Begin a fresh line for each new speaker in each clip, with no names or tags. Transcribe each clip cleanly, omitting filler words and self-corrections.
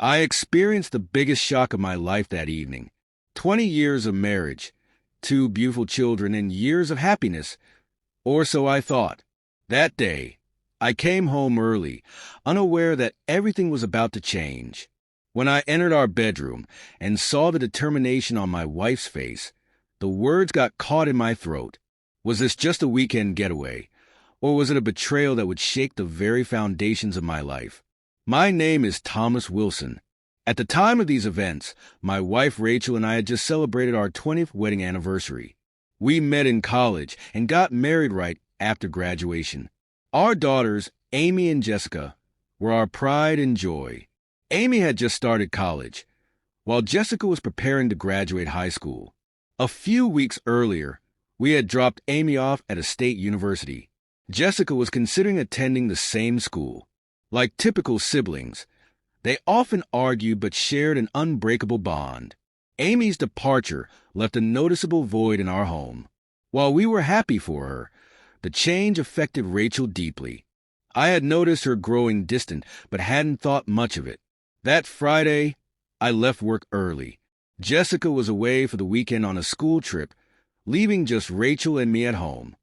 I experienced the biggest shock of my life that evening. 20 years of marriage, 2 beautiful children, and years of happiness, or so I thought. That day, I came home early, unaware that everything was about to change. When I entered our bedroom and saw the determination on my wife's face, the words got caught in my throat. Was this just a weekend getaway, or was it a betrayal that would shake the very foundations of my life? My name is Thomas Wilson. At the time of these events, my wife Rachel and I had just celebrated our 20th wedding anniversary. We met in college and got married right after graduation. Our daughters, Amy and Jessica, were our pride and joy. Amy had just started college, while Jessica was preparing to graduate high school. A few weeks earlier, we had dropped Amy off at a state university. Jessica was considering attending the same school. Like typical siblings, they often argued but shared an unbreakable bond. Amy's departure left a noticeable void in our home. While we were happy for her, the change affected Rachel deeply. I had noticed her growing distant but hadn't thought much of it. That Friday, I left work early. Jessica was away for the weekend on a school trip, leaving just Rachel and me at home.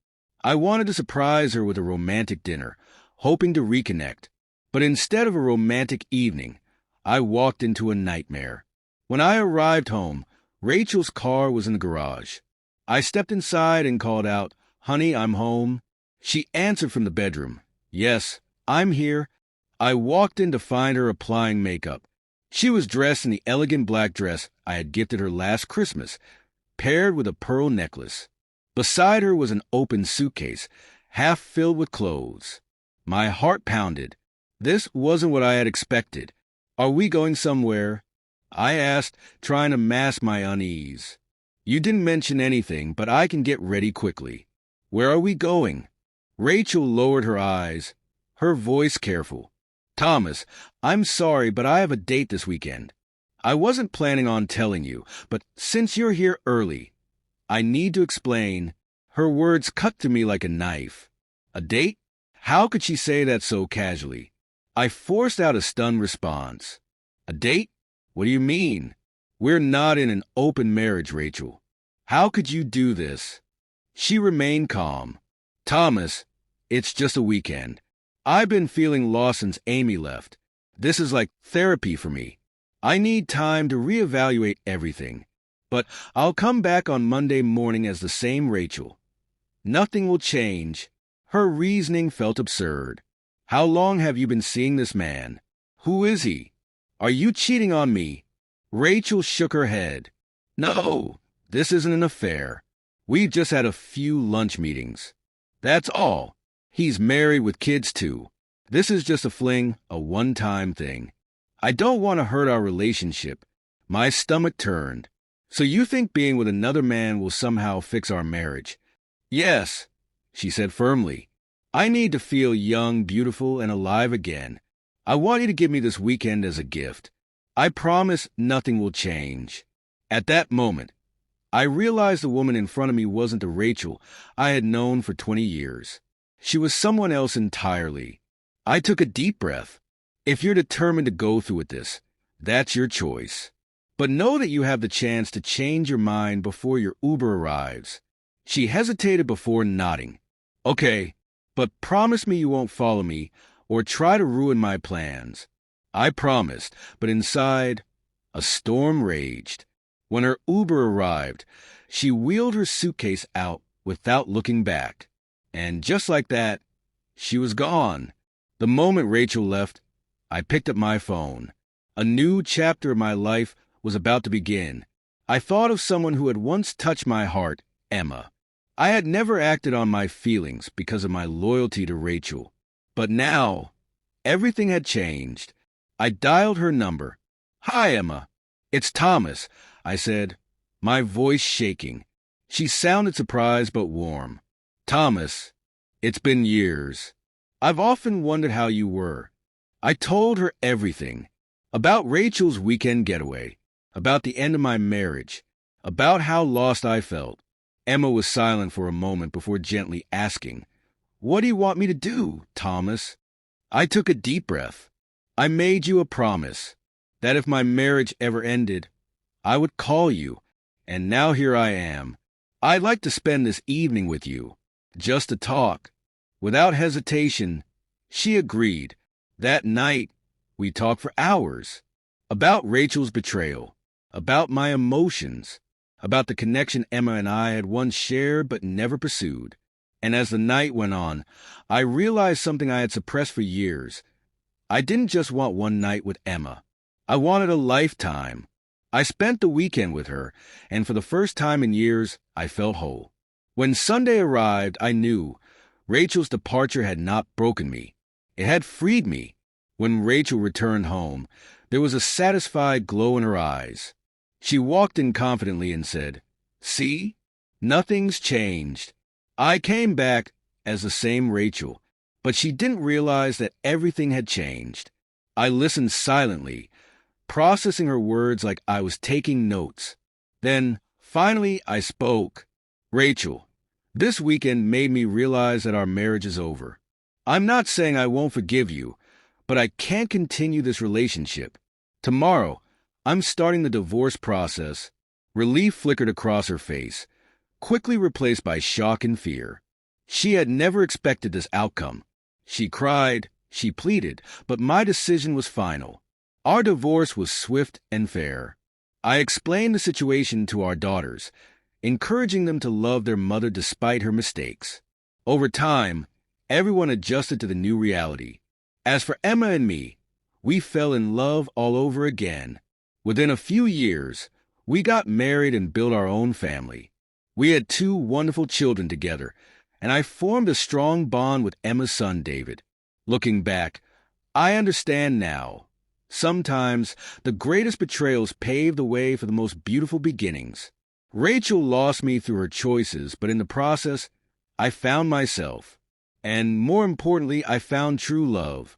I wanted to surprise her with a romantic dinner, hoping to reconnect. But instead of a romantic evening, I walked into a nightmare. When I arrived home, Rachel's car was in the garage. I stepped inside and called out, "Honey, I'm home." She answered from the bedroom, "Yes, I'm here." I walked in to find her applying makeup. She was dressed in the elegant black dress I had gifted her last Christmas, paired with a pearl necklace. Beside her was an open suitcase, half filled with clothes. My heart pounded. This wasn't what I had expected. "Are we going somewhere?" I asked, trying to mask my unease. "You didn't mention anything, but I can get ready quickly." "Where are we going?" Rachel lowered her eyes, her voice careful. "Thomas, I'm sorry, but I have a date this weekend. I wasn't planning on telling you, but since you're here early, I need to explain." Her words cut to me like a knife. "A date?" How could she say that so casually? I forced out a stunned response. "A date? What do you mean? We're not in an open marriage, Rachel. How could you do this?" She remained calm. "Thomas, it's just a weekend. I've been feeling lost since Amy left. This is like therapy for me. I need time to reevaluate everything. But I'll come back on Monday morning as the same Rachel. Nothing will change." Her reasoning felt absurd. "How long have you been seeing this man? Who is he? Are you cheating on me?" Rachel shook her head. "No, this isn't an affair. We've just had a few lunch meetings. That's all. He's married with kids too. This is just a fling, a one-time thing. I don't want to hurt our relationship." My stomach turned. "So you think being with another man will somehow fix our marriage?" "Yes," she said firmly. "I need to feel young, beautiful, and alive again. I want you to give me this weekend as a gift. I promise nothing will change." At that moment, I realized the woman in front of me wasn't the Rachel I had known for 20 years. She was someone else entirely. I took a deep breath. If you're determined to go through with this, that's your choice. But know that you have the chance to change your mind before your Uber arrives. She hesitated before nodding. "Okay, but promise me you won't follow me or try to ruin my plans." I promised, but inside, a storm raged. When her Uber arrived, she wheeled her suitcase out without looking back. And just like that, she was gone. The moment Rachel left, I picked up my phone. A new chapter of my life was about to begin. I thought of someone who had once touched my heart, Emma. I had never acted on my feelings because of my loyalty to Rachel. But now, everything had changed. I dialed her number. "Hi, Emma. It's Thomas," I said, my voice shaking. She sounded surprised but warm. "Thomas, it's been years. I've often wondered how you were." I told her everything. About Rachel's weekend getaway, about the end of my marriage, about how lost I felt. Emma was silent for a moment before gently asking, "What do you want me to do, Thomas?" I took a deep breath. "I made you a promise. that if my marriage ever ended, I would call you, and now here I am. I'd like to spend this evening with you, just to talk. Without hesitation, she agreed. That night, we talked for hours about Rachel's betrayal, about my emotions, about the connection Emma and I had once shared but never pursued. And as the night went on, I realized something I had suppressed for years. I didn't just want one night with Emma. I wanted a lifetime. I spent the weekend with her, and for the first time in years, I felt whole. When Sunday arrived, I knew Rachel's departure had not broken me. It had freed me. When Rachel returned home, there was a satisfied glow in her eyes. She walked in confidently and said, "See? Nothing's changed." I came back as the same Rachel, but she didn't realize that everything had changed. I listened silently, processing her words like I was taking notes. Then, finally, I spoke. "Rachel, this weekend made me realize that our marriage is over. I'm not saying I won't forgive you, but I can't continue this relationship. Tomorrow, I'm starting the divorce process." Relief flickered across her face, quickly replaced by shock and fear. She had never expected this outcome. She cried, she pleaded, but my decision was final. Our divorce was swift and fair. I explained the situation to our daughters, encouraging them to love their mother despite her mistakes. Over time, everyone adjusted to the new reality. As for Emma and me, we fell in love all over again. Within a few years, we got married and built our own family. We had 2 wonderful children together, and I formed a strong bond with Emma's son, David. Looking back, I understand now. Sometimes the greatest betrayals pave the way for the most beautiful beginnings. Rachel lost me through her choices, but in the process, I found myself. And more importantly, I found true love.